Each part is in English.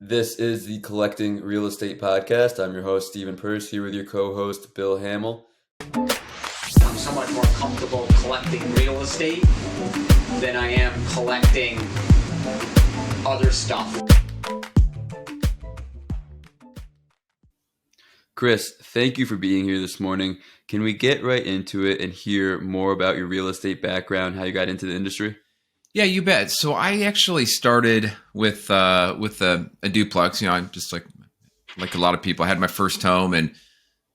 This is the Collecting Real Estate Podcast. I'm your host, Stephen Purse, here with your co-host, Bill Hamill. I'm so much more comfortable collecting real estate than I am collecting other stuff. Chris, thank you for being here this morning. Can we get right into it and hear more about your real estate background, how you got into the industry? Yeah, you bet. So I actually started with a duplex. You know, I'm just like a lot of people. I had my first home and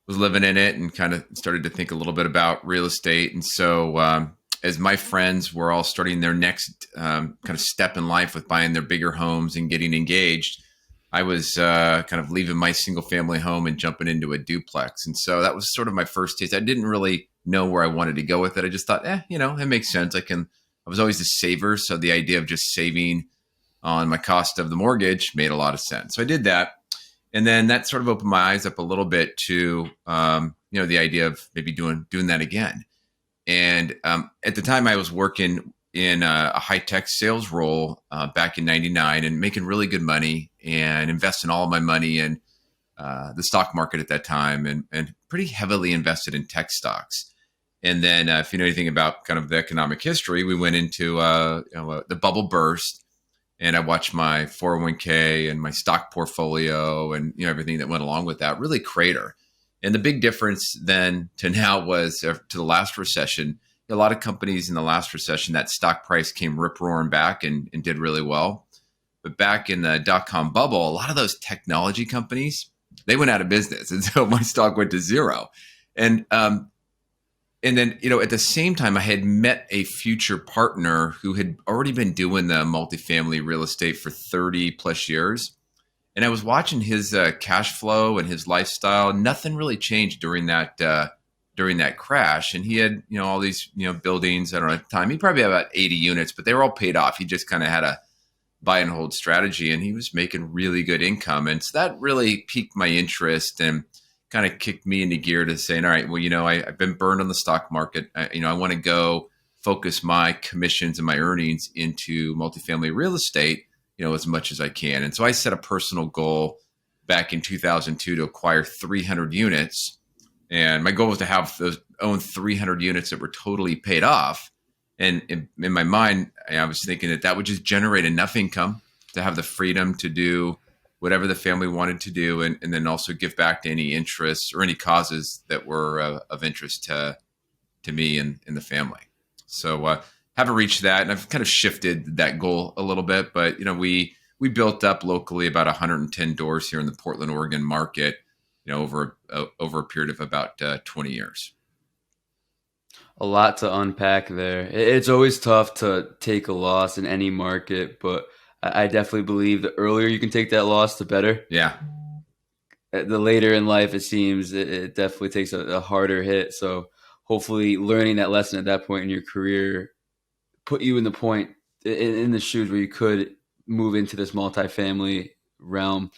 was living in it, and kind of started to think a little bit about real estate. And so, as my friends were all starting their next kind of step in life with buying their bigger homes and getting engaged, I was kind of leaving my single family home and jumping into a duplex. And so that was sort of my first taste. I didn't really know where I wanted to go with it. I just thought, it makes sense. I was always a saver, so the idea of just saving on my cost of the mortgage made a lot of sense. So I did that, and then that sort of opened my eyes up a little bit to the idea of maybe doing that again. And at the time, I was working in a high tech sales role back in '99 and making really good money and investing all of my money in the stock market at that time, and pretty heavily invested in tech stocks. And then if you know anything about kind of the economic history, we went into the bubble burst, and I watched my 401k and my stock portfolio and everything that went along with that really crater. And the big difference then to now was to the last recession. A lot of companies in the last recession, that stock price came rip roaring back and did really well. But back in the dot-com bubble, a lot of those technology companies, they went out of business. And so my stock went to zero. And then, at the same time, I had met a future partner who had already been doing the multifamily real estate for 30 plus years. And I was watching his cash flow and his lifestyle. Nothing really changed during that crash. And he had, all these, buildings. I don't know at the time. He probably had about 80 units, but they were all paid off. He just kind of had a buy and hold strategy, and he was making really good income. And so that really piqued my interest and kind of kicked me into gear to saying, all right, well, I've been burned on the stock market. I want to go focus my commissions and my earnings into multifamily real estate, as much as I can. And so I set a personal goal back in 2002 to acquire 300 units. And my goal was to have own 300 units that were totally paid off. And in my mind, I was thinking that would just generate enough income to have the freedom to do whatever the family wanted to do, and then also give back to any interests or any causes that were of interest to me and the family. So haven't reached that, and I've kind of shifted that goal a little bit. But we built up locally about 110 doors here in the Portland, Oregon market, over a period of about 20 years. A lot to unpack there. It's always tough to take a loss in any market, but I definitely believe the earlier you can take that loss, the better. Yeah. The later in life, it seems it definitely takes a harder hit. So hopefully learning that lesson at that point in your career put you in the shoes where you could move into this multifamily realm.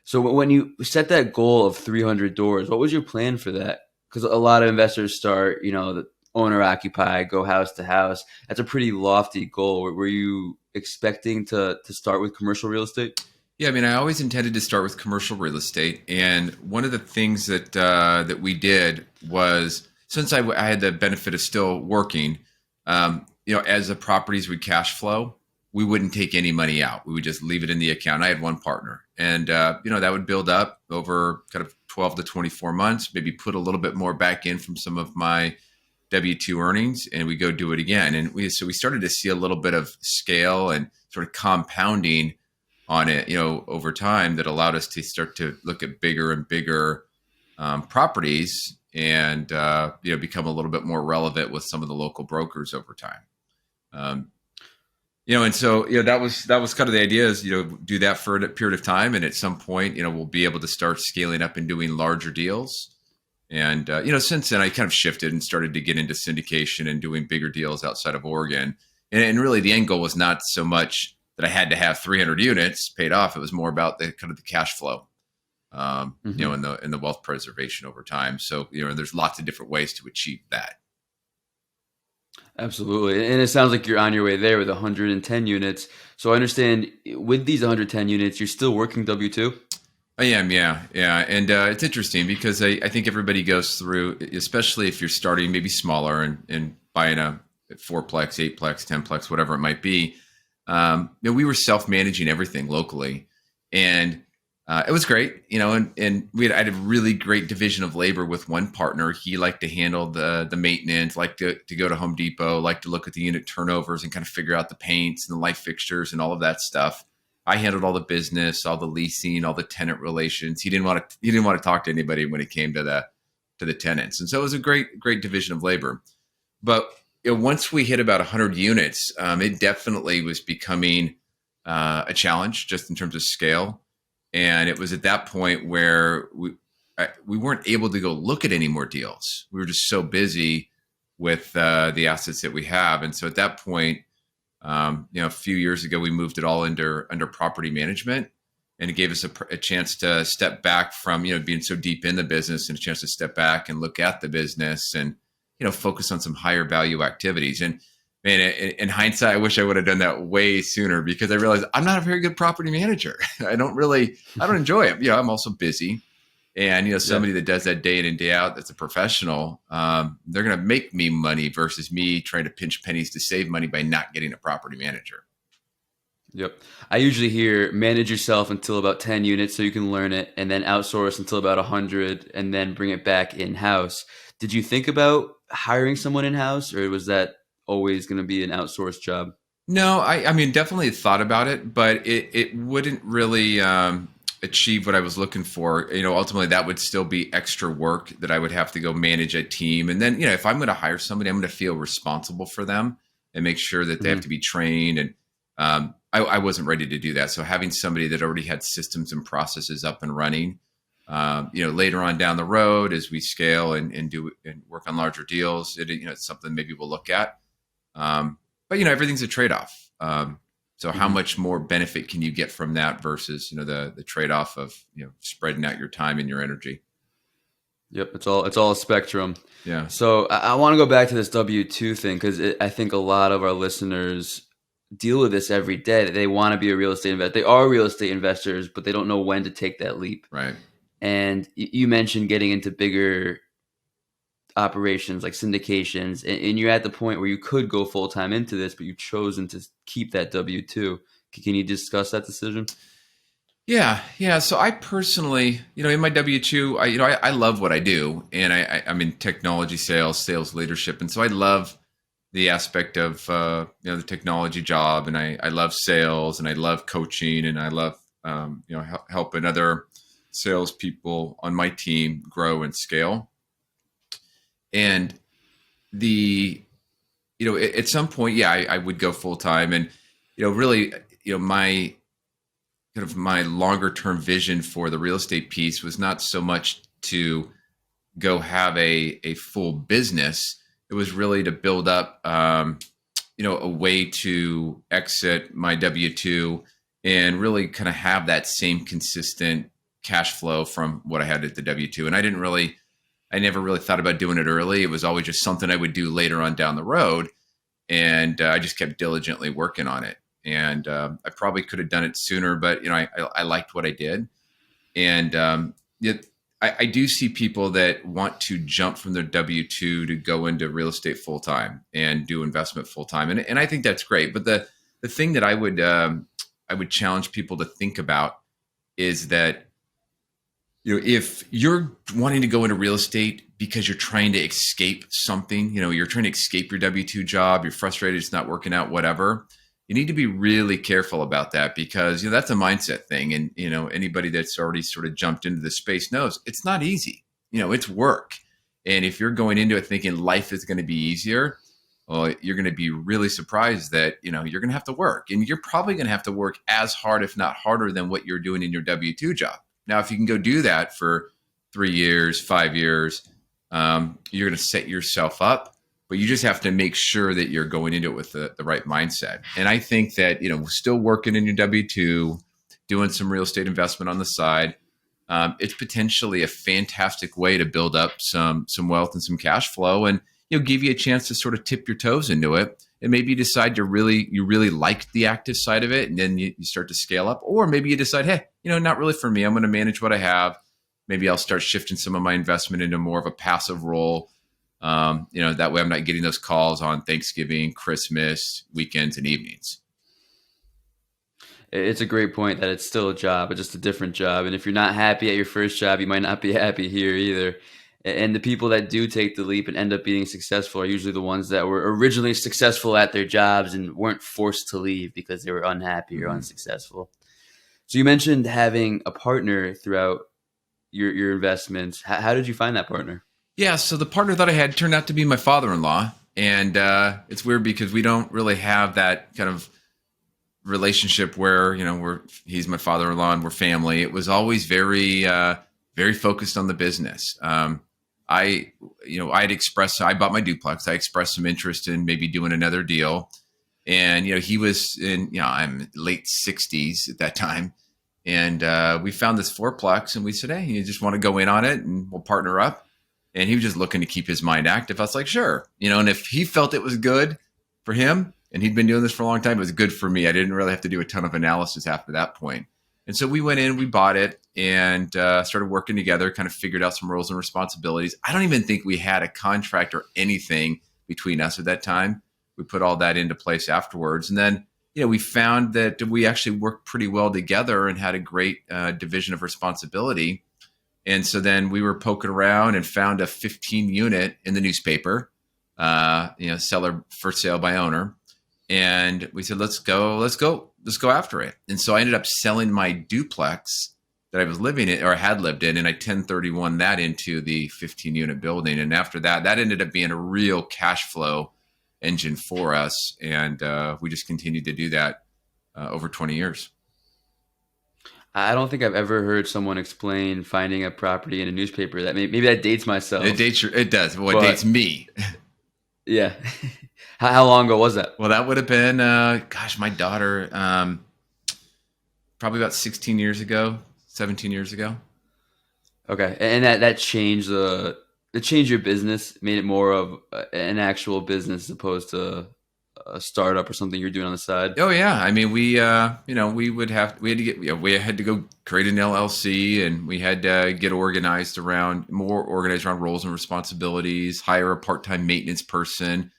So when you set that goal of 300 doors, what was your plan for that? Because a lot of investors start, the owner occupied, go house to house. That's a pretty lofty goal. Were you expecting to start with commercial real estate? Yeah, I mean, I always intended to start with commercial real estate, and one of the things that we did was, since I had the benefit of still working, as the properties would cash flow, we wouldn't take any money out. We would just leave it in the account. I had one partner, and that would build up over kind of 12 to 24 months. Maybe put a little bit more back in from some of my W-2 earnings, and we go do it again. And we started to see a little bit of scale and sort of compounding on it, over time, that allowed us to start to look at bigger and bigger properties and, become a little bit more relevant with some of the local brokers over time. And so, that was kind of the idea is, do that for a period of time. And at some point, we'll be able to start scaling up and doing larger deals. And, since then I kind of shifted and started to get into syndication and doing bigger deals outside of Oregon. And really the end goal was not so much that I had to have 300 units paid off. It was more about the kind of the cash flow, and the wealth preservation over time. So, there's lots of different ways to achieve that. Absolutely. And it sounds like you're on your way there with 110 units. So I understand with these 110 units, you're still working W-2? I am, yeah, yeah, and it's interesting because I think everybody goes through, especially if you're starting maybe smaller and buying a fourplex, eightplex, tenplex, whatever it might be. We were self-managing everything locally, and it was great, and I had a really great division of labor with one partner. He liked to handle the maintenance, liked to go to Home Depot, liked to look at the unit turnovers and kind of figure out the paints and the light fixtures and all of that stuff. I handled all the business, all the leasing, all the tenant relations. He didn't want to talk to anybody when it came to the tenants, and so it was a great division of labor. But once we hit about 100 units, it definitely was becoming a challenge just in terms of scale. And it was at that point where we weren't able to go look at any more deals. We were just so busy with the assets that we have. And so at that point, a few years ago, we moved it all under property management, and it gave us a chance to step back from being so deep in the business, and a chance to step back and look at the business and focus on some higher value activities. And man, in hindsight, I wish I would have done that way sooner, because I realized I'm not a very good property manager. I don't enjoy it. I'm also busy. And, somebody that does that day in and day out, that's a professional, they're going to make me money versus me trying to pinch pennies to save money by not getting a property manager. Yep. I usually hear manage yourself until about 10 units so you can learn it, and then outsource until about 100, and then bring it back in-house. Did you think about hiring someone in-house, or was that always going to be an outsourced job? No, I mean, definitely thought about it, but it wouldn't really achieve what I was looking for. Ultimately that would still be extra work that I would have to go manage a team. And then, if I'm going to hire somebody, I'm going to feel responsible for them and make sure that they have to be trained. And I wasn't ready to do that. So having somebody that already had systems and processes up and running, later on down the road, as we scale and do and work on larger deals, it's something maybe we'll look at. But everything's a trade-off. So how much more benefit can you get from that versus, the trade-off of, spreading out your time and your energy? Yep, it's all a spectrum. Yeah. So I want to go back to this W-2 thing, because I think a lot of our listeners deal with this every day. They want to be a real estate investor. They are real estate investors, but they don't know when to take that leap. Right. And you mentioned getting into bigger operations like syndications, and you're at the point where you could go full-time into this, but you've chosen to keep that W-2. Can you discuss that decision? Yeah. So I personally, in my W-2, I love what I do, and I'm in technology sales leadership. And so I love the aspect of, the technology job, and I love sales, and I love coaching, and I love, helping other salespeople on my team grow and scale. And at some point, yeah, I would go full time, and really, my kind of my longer term vision for the real estate piece was not so much to go have a full business. It was really to build up, a way to exit my W-2 and really kind of have that same consistent cash flow from what I had at the W-2. And I never really thought about doing it early. It was always just something I would do later on down the road. And I just kept diligently working on it. And I probably could have done it sooner, but I liked what I did. And I do see people that want to jump from their W-2 to go into real estate full time and do investment full time, and I think that's great. But the thing that I would challenge people to think about is that if you're wanting to go into real estate because you're trying to escape something, you're trying to escape your W-2 job, you're frustrated, it's not working out, whatever. You need to be really careful about that, because that's a mindset thing. And anybody that's already sort of jumped into this space knows it's not easy. It's work. And if you're going into it thinking life is going to be easier, well, you're going to be really surprised that you're going to have to work, and you're probably going to have to work as hard, if not harder, than what you're doing in your W-2 job. Now, if you can go do that for 3 years, 5 years, you're going to set yourself up. But you just have to make sure that you're going into it with the right mindset. And I think that, still working in your W-2, doing some real estate investment on the side, it's potentially a fantastic way to build up some wealth and some cash flow. And, give you a chance to sort of tip your toes into it. And maybe you decide you really like the active side of it, and then you start to scale up. Or maybe you decide, hey, not really for me. I'm going to manage what I have. Maybe I'll start shifting some of my investment into more of a passive role. That way I'm not getting those calls on Thanksgiving, Christmas, weekends, and evenings. It's a great point that it's still a job, but just a different job. And if you're not happy at your first job, you might not be happy here either. And the people that do take the leap and end up being successful are usually the ones that were originally successful at their jobs and weren't forced to leave because they were unhappy or unsuccessful. So you mentioned having a partner throughout your investments. How did you find that partner? Yeah, so the partner that I had turned out to be my father-in-law. And it's weird because we don't really have that kind of relationship where, he's my father-in-law and we're family. It was always very, very focused on the business. I bought my duplex. I expressed some interest in maybe doing another deal. And, he was I'm late 60s at that time. And we found this fourplex and we said, hey, you just want to go in on it and we'll partner up. And he was just looking to keep his mind active. I was like, sure. And if he felt it was good for him and he'd been doing this for a long time, it was good for me. I didn't really have to do a ton of analysis after that point. And so we went in, we bought it, and started working together, kind of figured out some roles and responsibilities. I don't even think we had a contract or anything between us at that time. We put all that into place afterwards. And then, we found that we actually worked pretty well together and had a great division of responsibility. And so then we were poking around and found a 15 unit in the newspaper, seller for sale by owner. And we said, let's go after it. And so I ended up selling my duplex that I was living in or had lived in, and I 1031 that into the 15 unit building. And after that ended up being a real cash flow engine for us. And we just continued to do that over 20 years. I don't think I've ever heard someone explain finding a property in a newspaper. That maybe that dates myself. It does. Well, it dates me. Yeah. How long ago was that? Well, that would have been, my daughter, probably about 16 years ago, 17 years ago. Okay. And that changed it changed your business, made it more of an actual business as opposed to a startup or something you're doing on the side. Oh yeah. I mean, we had to go create an LLC, and we had to get more organized around roles and responsibilities, hire a part-time maintenance person,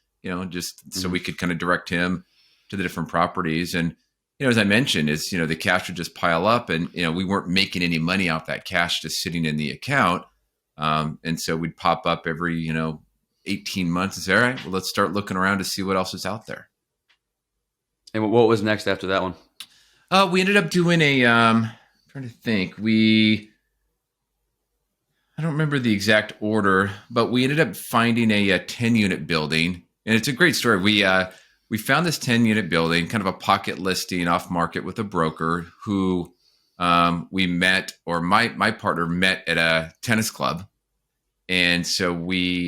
just so we could kind of direct him to the different properties. And, as I mentioned, the cash would just pile up, and, we weren't making any money off that cash just sitting in the account. And so we'd pop up every, 18 months and say, all right, well, let's start looking around to see what else is out there. And what was next after that one? We ended up doing I'm trying to think. I don't remember the exact order, but we ended up finding a 10 unit building. And it's a great story. We found this 10 unit building, kind of a pocket listing off market with a broker who we met, or my partner met at a tennis club. And so we,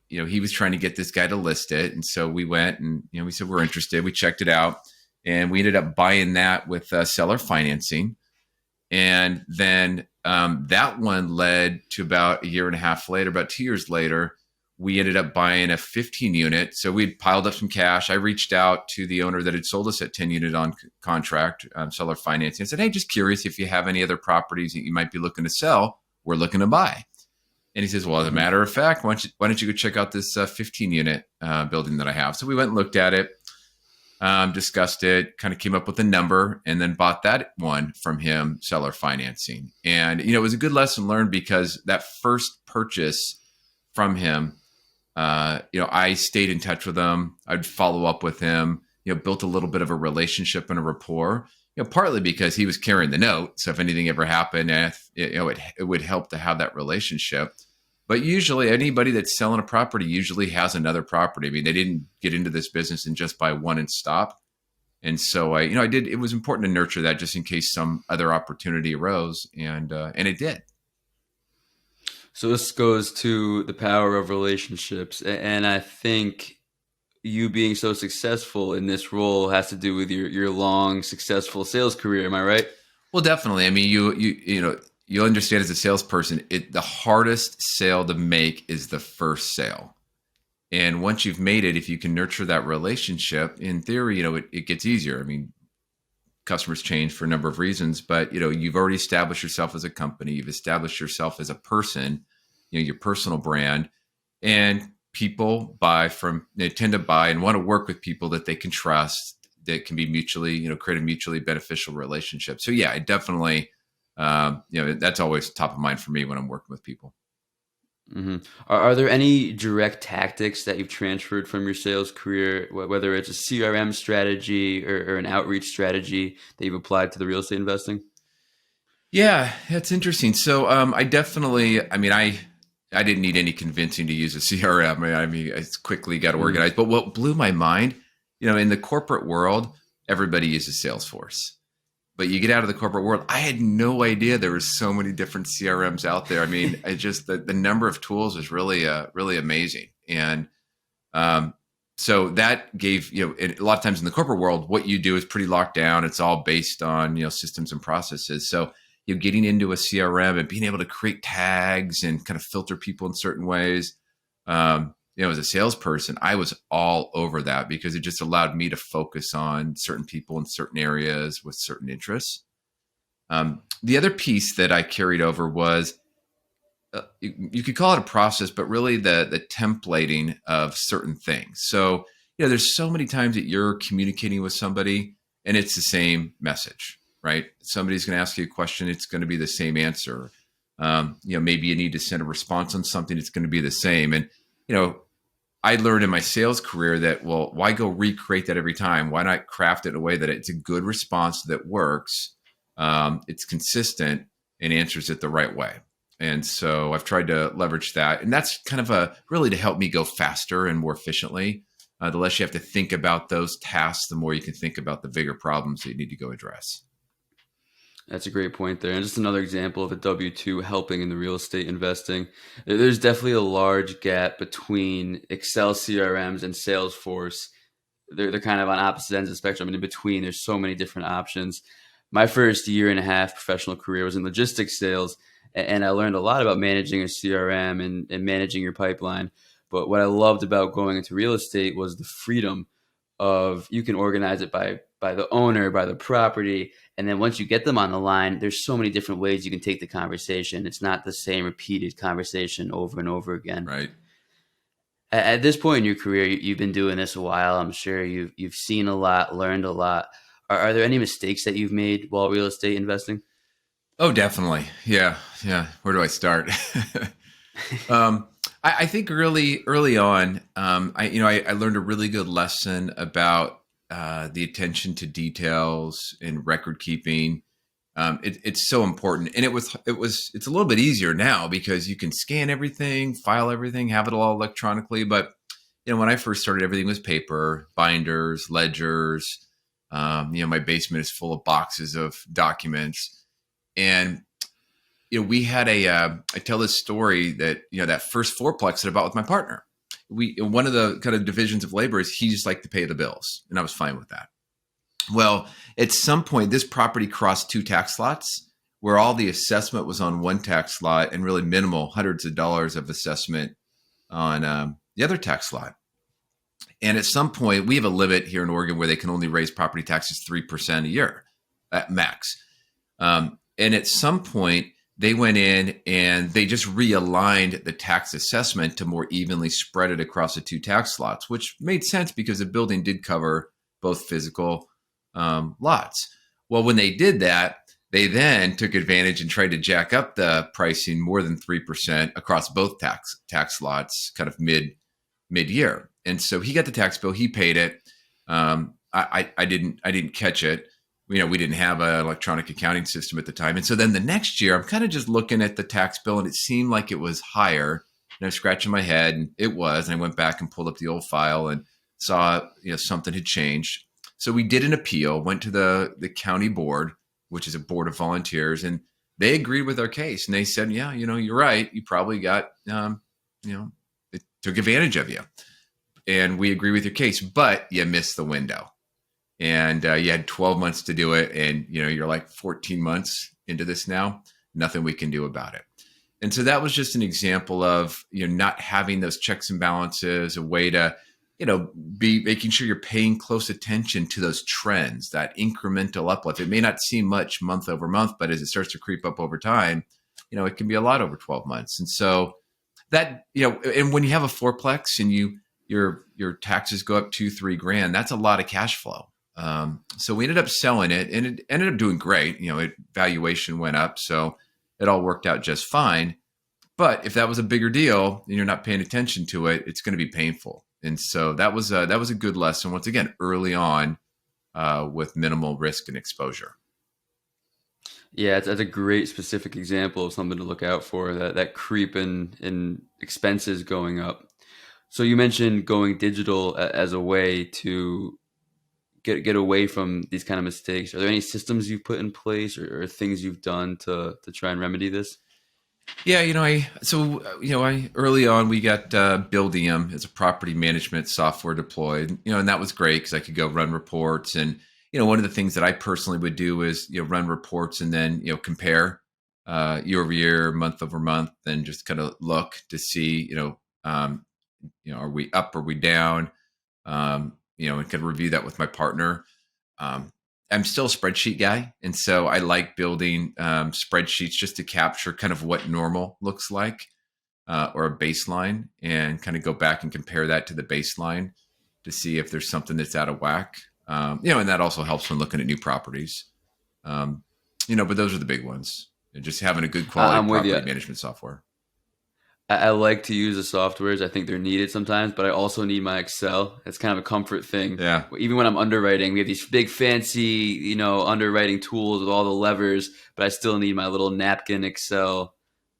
he was trying to get this guy to list it. And so we went and, we said, we're interested. We checked it out, and we ended up buying that with seller financing. And then that one led to about a year and a half later, about 2 years later, we ended up buying a 15 unit. So we'd piled up some cash. I reached out to the owner that had sold us at 10 unit on contract, seller financing, and said, hey, just curious if you have any other properties that you might be looking to sell. We're looking to buy. And he says, well, as a matter of fact, why don't you go check out this 15 unit building that I have? So we went and looked at it, discussed it, kind of came up with a number, and then bought that one from him, seller financing. And, it was a good lesson learned, because that first purchase from him, I stayed in touch with him. I'd follow up with him, built a little bit of a relationship and a rapport, partly because he was carrying the note. So if anything ever happened, it would help to have that relationship. But usually anybody that's selling a property usually has another property. I mean, they didn't get into this business and just buy one and stop. And so it was important to nurture that just in case some other opportunity arose. And it did. So this goes to the power of relationships. And I think you being so successful in this role has to do with your long, successful sales career. Am I right? Well, definitely. I mean, you'll understand as a salesperson, the hardest sale to make is the first sale. And once you've made it, if you can nurture that relationship, in theory, it gets easier. I mean, customers change for a number of reasons, but you've already established yourself as a company. You've established yourself as a person, your personal brand, and people they tend to buy and want to work with people that they can trust, that can be mutually, create a mutually beneficial relationship. So yeah, I definitely, that's always top of mind for me when I'm working with people. Mm-hmm. Are there any direct tactics that you've transferred from your sales career, whether it's a CRM strategy or an outreach strategy that you've applied to the real estate investing? Yeah, that's interesting. So I definitely, I didn't need any convincing to use a CRM. I quickly got organized. But what blew my mind, in the corporate world, everybody uses Salesforce. But you get out of the corporate world, I had no idea there were so many different CRMs out there. I mean, the number of tools is really, really amazing. And so that gave, a lot of times in the corporate world, what you do is pretty locked down. It's all based on, systems and processes. So getting into a CRM and being able to create tags and kind of filter people in certain ways. As a salesperson, I was all over that because it just allowed me to focus on certain people in certain areas with certain interests. The other piece that I carried over was, you could call it a process, but really the templating of certain things. So, there's so many times that you're communicating with somebody and it's the same message, right? Somebody's going to ask you a question. It's going to be the same answer. Maybe you need to send a response on something. It's going to be the same. And, I learned in my sales career that, well, why go recreate that every time? Why not craft it in a way that it's a good response that works, it's consistent, and answers it the right way? And so I've tried to leverage that. And that's kind of really to help me go faster and more efficiently. The less you have to think about those tasks, the more you can think about the bigger problems that you need to go address. That's a great point there. And just another example of a W-2 helping in the real estate investing. There's definitely a large gap between Excel CRMs and Salesforce. They're kind of on opposite ends of the spectrum. And in between, there's so many different options. My first year and a half professional career was in logistics sales. And I learned a lot about managing a CRM and managing your pipeline. But what I loved about going into real estate was the freedom of, you can organize it by the owner, by the property. And then once you get them on the line, there's so many different ways you can take the conversation. It's not the same repeated conversation over and over again. Right. At this point in your career, you've been doing this a while. I'm sure you've seen a lot, learned a lot. Are there any mistakes that you've made while real estate investing? Oh, definitely. Yeah. Where do I start? I think really early on, I learned a really good lesson about the attention to details and record keeping. It's so important, and it's a little bit easier now because you can scan everything, file everything, have it all electronically. But when I first started, everything was paper, binders, ledgers. My basement is full of boxes of documents, and we had I tell this story that, that first fourplex that I bought with my partner. One of the kind of divisions of labor is he just liked to pay the bills, and I was fine with that. Well, at some point, this property crossed two tax lots where all the assessment was on one tax lot and really minimal, hundreds of dollars of assessment on the other tax lot. And at some point, we have a limit here in Oregon where they can only raise property taxes 3% a year at max. And at some point, they went in and they just realigned the tax assessment to more evenly spread it across the two tax lots, which made sense because the building did cover both physical lots. Well, when they did that, they then took advantage and tried to jack up the pricing more than 3% across both tax lots, kind of mid-year. And so he got the tax bill, he paid it. I didn't catch it. We didn't have an electronic accounting system at the time. And so then the next year, I'm kind of just looking at the tax bill and it seemed like it was higher. And I was scratching my head, and it was. And I went back and pulled up the old file and saw, something had changed. So we did an appeal, went to the county board, which is a board of volunteers, and they agreed with our case. And they said, yeah, you're right. You probably got, it took advantage of you. And we agree with your case, but you missed the window. And you had 12 months to do it. And, you're like 14 months into this now, nothing we can do about it. And so that was just an example of, not having those checks and balances, a way to, be making sure you're paying close attention to those trends, that incremental uplift. It may not seem much month over month, but as it starts to creep up over time, it can be a lot over 12 months. And so that, and when you have a fourplex and your taxes go up 2-3 grand, that's a lot of cash flow. So we ended up selling it, and it ended up doing great. Valuation went up, so it all worked out just fine. But if that was a bigger deal and you're not paying attention to it, it's going to be painful. And so that was a good lesson, once again, early on, with minimal risk and exposure. Yeah, that's a great specific example of something to look out for, that creep in expenses going up. So you mentioned going digital as a way to get away from these kind of mistakes. Are there any systems you've put in place or things you've done to try and remedy this? Yeah, I early on we got Buildium as a property management software deployed, and that was great because I could go run reports. And one of the things that I personally would do is run reports and then compare year over year, month over month, and just kind of look to see are we up, are we down, and can review that with my partner. I'm still a spreadsheet guy. And so I like building spreadsheets just to capture kind of what normal looks like, or a baseline, and kind of go back and compare that to the baseline to see if there's something that's out of whack. And that also helps when looking at new properties. But those are the big ones. And just having a good quality property management software. I like to use the softwares. I think they're needed sometimes, but I also need my Excel. It's kind of a comfort thing. Yeah. Even when I'm underwriting, we have these big fancy, underwriting tools with all the levers, but I still need my little napkin Excel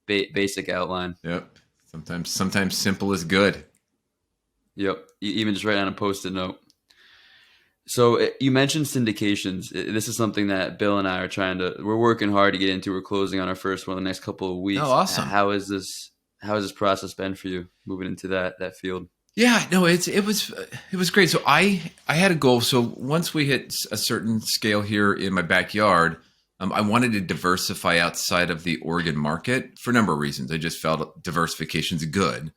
basic outline. Yep. Sometimes simple is good. Yep. Even just write down a Post-it note. So you mentioned syndications. This is something that Bill and I we're working hard to get into. We're closing on our first one in the next couple of weeks. Oh, awesome. How has this process been for you moving into that field? Yeah, no, it was great. So I had a goal. So once we hit a certain scale here in my backyard, I wanted to diversify outside of the Oregon market for a number of reasons. I just felt diversification is good,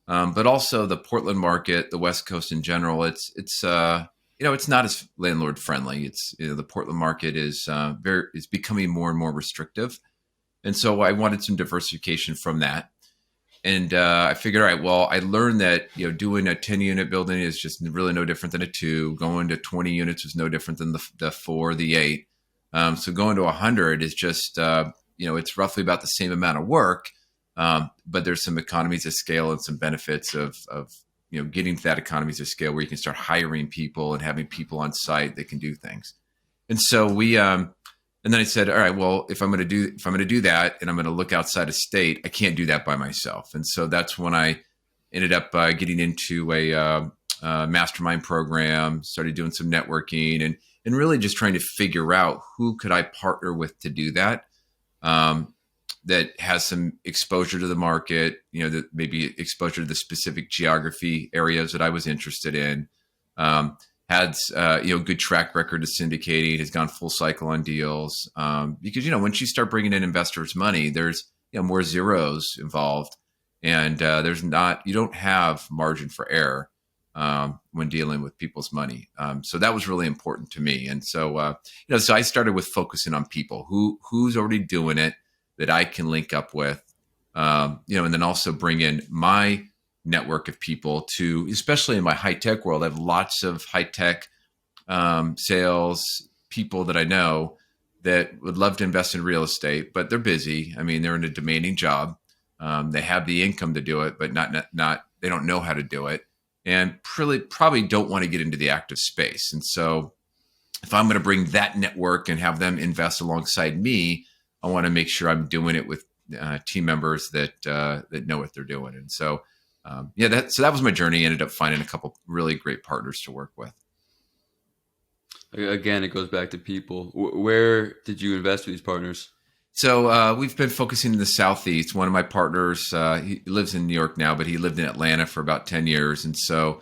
but also the Portland market, the West Coast in general. It's not as landlord friendly. It's the Portland market is becoming more and more restrictive, and so I wanted some diversification from that. And I figured, all right, well, I learned that, doing a 10-unit building is just really no different than a 2. Going to 20 units is no different than the 4, the 8. So going to 100 is just, it's roughly about the same amount of work, but there's some economies of scale and some benefits of getting to that economies of scale where you can start hiring people and having people on site that can do things. And so and then I said, all right, well, if I'm going to do that and I'm going to look outside of state, I can't do that by myself. And so that's when I ended up getting into a mastermind program, started doing some networking and really just trying to figure out who could I partner with to do that, that has some exposure to the market, that maybe exposure to the specific geography areas that I was interested in, had good track record of syndicating, has gone full cycle on deals. Because once you start bringing in investors' money, there's more zeros involved, and you don't have margin for error when dealing with people's money. So that was really important to me, and so so I started with focusing on people who's already doing it that I can link up with, and then also bring in my network of people to, especially in my high tech world. I have lots of high tech sales people that I know that would love to invest in real estate, but they're busy. I mean, they're in a demanding job. They have the income to do it, but not they don't know how to do it, and probably don't want to get into the active space. And so if I'm going to bring that network and have them invest alongside me, I want to make sure I'm doing it with team members that know what they're doing. And so that was my journey. Ended up finding a couple really great partners to work with. Again, it goes back to people. Where did you invest with these partners? So we've been focusing in the Southeast. One of my partners, he lives in New York now, but he lived in Atlanta for about 10 years. And so,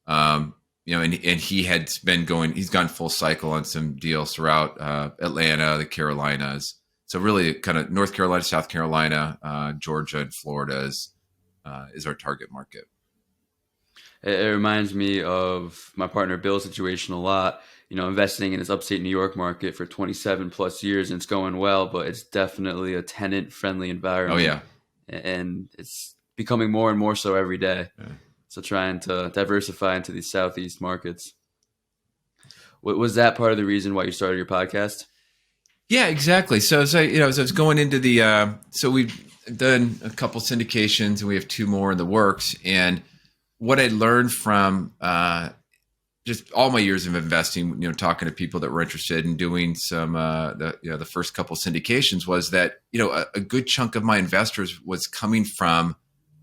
and he had he's gone full cycle on some deals throughout Atlanta, the Carolinas. So really kind of North Carolina, South Carolina, Georgia, and Florida is our target market. It reminds me of my partner Bill's situation a lot. Investing in his upstate New York market for 27 plus years, and it's going well, but it's definitely a tenant friendly Oh environment, yeah. and it's becoming more and more so every day. Yeah. So trying to diversify into these Southeast markets. Was that part of the reason why you started your podcast? Yeah, exactly. So as I was going into so we've done a couple syndications and we have 2 more in the works. And what I learned from just all my years of investing, talking to people that were interested in doing some the first couple syndications was that a good chunk of my investors was coming from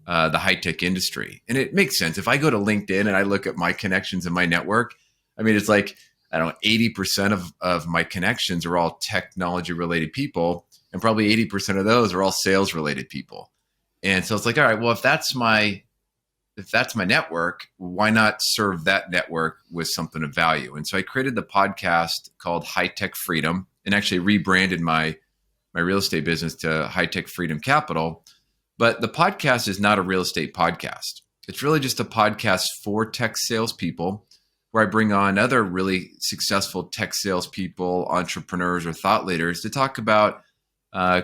the high tech industry, and it makes sense. If I go to LinkedIn and I look at my connections and my network, I mean, it's like I don't know, 80% of my connections are all technology related people, and probably 80% of those are all sales related people. And so it's like, all right, well, if that's my network, why not serve that network with something of value? And so I created the podcast called High Tech Freedom, and actually rebranded my real estate business to High Tech Freedom Capital. But the podcast is not a real estate podcast. It's really just a podcast for tech salespeople, where I bring on other really successful tech salespeople, entrepreneurs, or thought leaders to talk about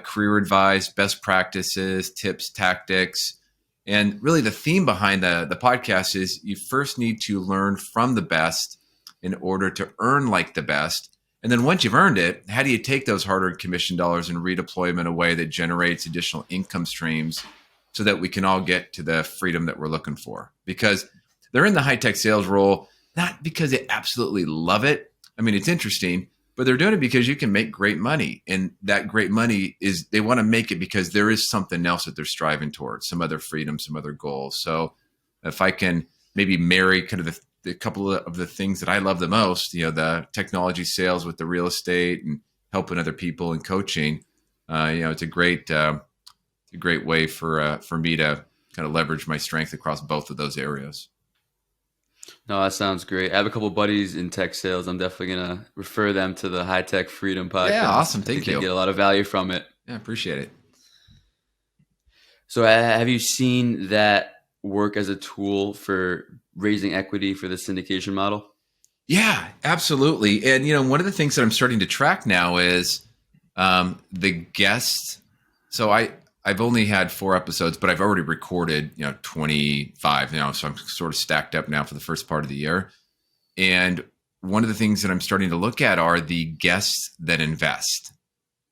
career advice, best practices, tips, tactics. And really the theme behind the podcast is you first need to learn from the best in order to earn like the best. And then once you've earned it, how do you take those hard-earned commission dollars and redeploy them in a way that generates additional income streams so that we can all get to the freedom that we're looking for? Because they're in the high-tech sales role not because they absolutely love it. I mean, it's interesting, but they're doing it because you can make great money. And that great money is, they want to make it because there is something else that they're striving towards, some other freedom, some other goals. So if I can maybe marry kind of the couple of the things that I love the most, the technology sales with the real estate and helping other people and coaching, it's a great way for me to kind of leverage my strength across both of those areas. No, that sounds great. I have a couple buddies in tech sales. I'm definitely going to refer them to the High Tech Freedom podcast. Yeah, awesome. I think Thank you. they get a lot of value from it. Yeah, appreciate it. So have you seen that work as a tool for raising equity for the syndication model? Yeah, absolutely. And, one of the things that I'm starting to track now is the guests. So I've only had 4 episodes, but I've already recorded, 25, so I'm sort of stacked up now for the first part of the year. And one of the things that I'm starting to look at are the guests that invest,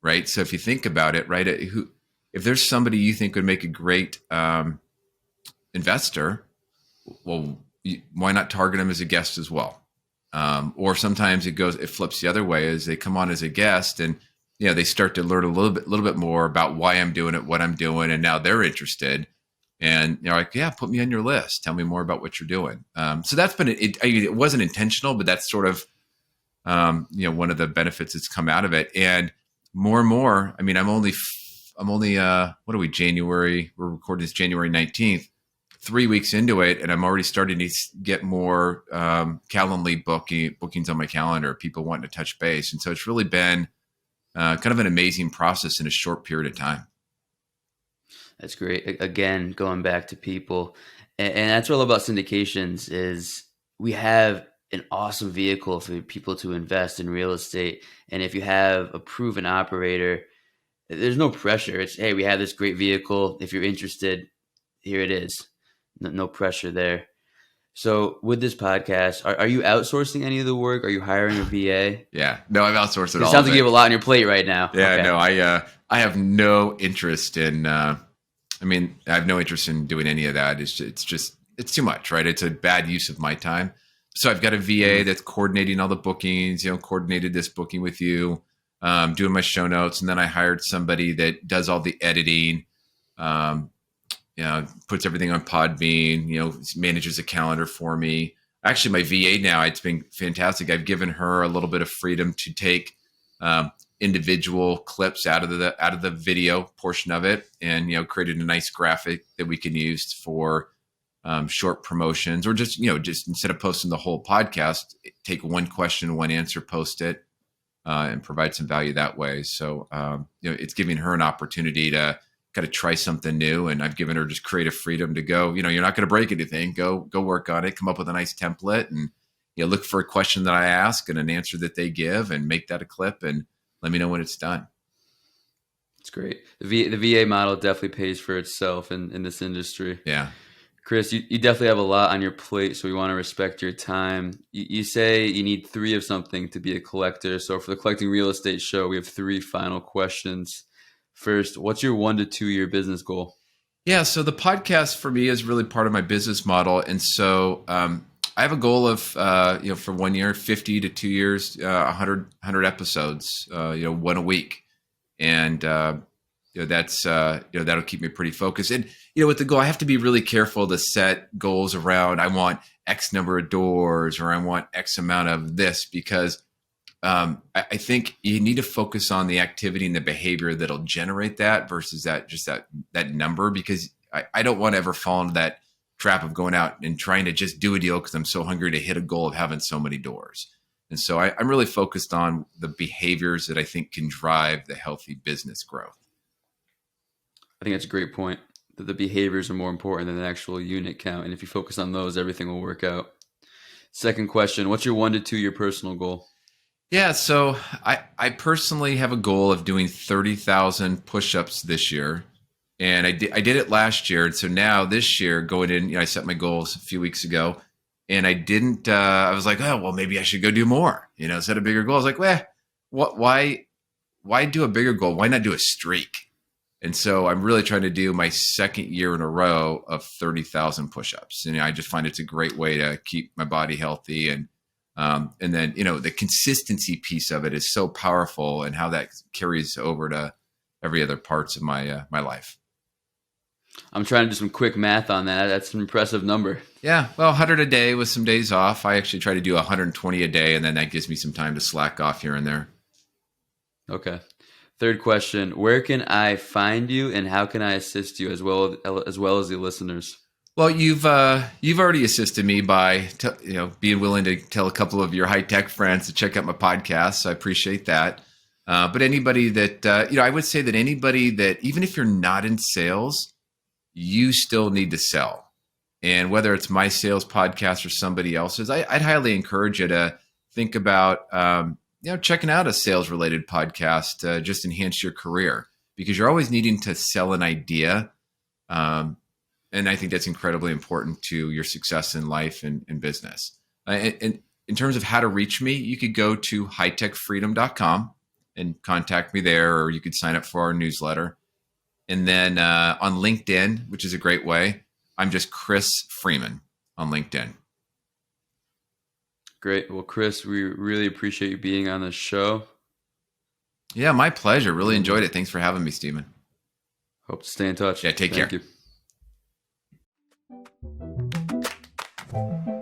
right? So if you think about it, right, if there's somebody you think would make a great investor, well, why not target them as a guest as well? Or sometimes it flips the other way, as they come on as a guest and they start to learn a little bit more about why I'm doing it, what I'm doing, and now they're interested. And like, yeah, put me on your list. Tell me more about what you're doing. So that's been it wasn't intentional, but that's sort of one of the benefits that's come out of it. And more. I mean, I'm only what are we, January? We're recording this January 19th. 3 weeks into it, and I'm already starting to get more Calendly bookings on my calendar. People wanting to touch base, and so it's really been kind of an amazing process in a short period of time. That's great. Again, going back to people, and that's what I love about syndications is we have an awesome vehicle for people to invest in real estate. And if you have a proven operator, there's no pressure. It's, hey, we have this great vehicle. If you're interested, here it is. No pressure there. So with this podcast, are you outsourcing any of the work? Are you hiring a VA? Yeah, no, I've outsourced it all. It sounds like you have a lot on your plate right now. Yeah, okay. No, I have no interest in. I have no interest in doing any of that. It's too much, right? It's a bad use of my time. So I've got a VA that's coordinating all the bookings. Coordinated this booking with you, doing my show notes, and then I hired somebody that does all the editing. Puts everything on Podbean, manages a calendar for me. Actually, my VA now, it's been fantastic. I've given her a little bit of freedom to take individual clips out of the video portion of it, and created a nice graphic that we can use for short promotions, or just instead of posting the whole podcast, take one question, one answer, post it. and provide some value that way. So, it's giving her an opportunity to kind of try something new. And I've given her just creative freedom to go, you're not going to break anything. Go work on it, come up with a nice template, and, look for a question that I ask and an answer that they give, and make that a clip and let me know when it's done. It's great. The VA model definitely pays for itself in this industry. Yeah. Chris, you definitely have a lot on your plate, so we want to respect your time. You say you need 3 of something to be a collector. So for the Collecting Real Estate show, we have 3 final questions. First, what's your 1 to 2 year business goal? Yeah, so the podcast for me is really part of my business model. And so I have a goal of, for 1 year, 50 to 2 years, 100 episodes, 1 a week. And, that's, that'll keep me pretty focused. And, with the goal, I have to be really careful to set goals around, I want X number of doors, or I want X amount of this, because I think you need to focus on the activity and the behavior that'll generate that versus that number, because I don't want to ever fall into that trap of going out and trying to just do a deal because I'm so hungry to hit a goal of having so many doors. And so I'm really focused on the behaviors that I think can drive the healthy business growth. I think that's a great point, that the behaviors are more important than the actual unit count. And if you focus on those, everything will work out. Second question, what's your 1 to 2 year personal goal? Yeah, so I personally have a goal of doing 30,000 push-ups this year. And I did it last year. And so now this year going in, I set my goals a few weeks ago, and I didn't, I was like, oh, well, maybe I should go do more, set a bigger goal. I was like, why do a bigger goal? Why not do a streak? And so I'm really trying to do my second year in a row of 30,000 push-ups. And I just find it's a great way to keep my body healthy. And then, the consistency piece of it is so powerful, and how that carries over to every other parts of my life. I'm trying to do some quick math on that. That's an impressive number. Yeah. Well, 100 a day with some days off. I actually try to do 120 a day, and then that gives me some time to slack off here and there. Okay. Third question, where can I find you, and how can I assist you as well as the listeners? Well, you've already assisted me by being willing to tell a couple of your high tech friends to check out my podcast. So I appreciate that. But anybody that I would say that anybody that, even if you're not in sales, you still need to sell. And whether it's my sales podcast or somebody else's, I'd highly encourage you to think about checking out a sales related podcast to just enhance your career, because you're always needing to sell an idea. And I think that's incredibly important to your success in life and business. And in terms of how to reach me, you could go to hightechfreedom.com and contact me there, or you could sign up for our newsletter. And then on LinkedIn, which is a great way, I'm just Chris Freeman on LinkedIn. Great. Well, Chris, we really appreciate you being on the show. Yeah, my pleasure. Really enjoyed it. Thanks for having me, Stephen. Hope to stay in touch. Yeah, take care. Thank you.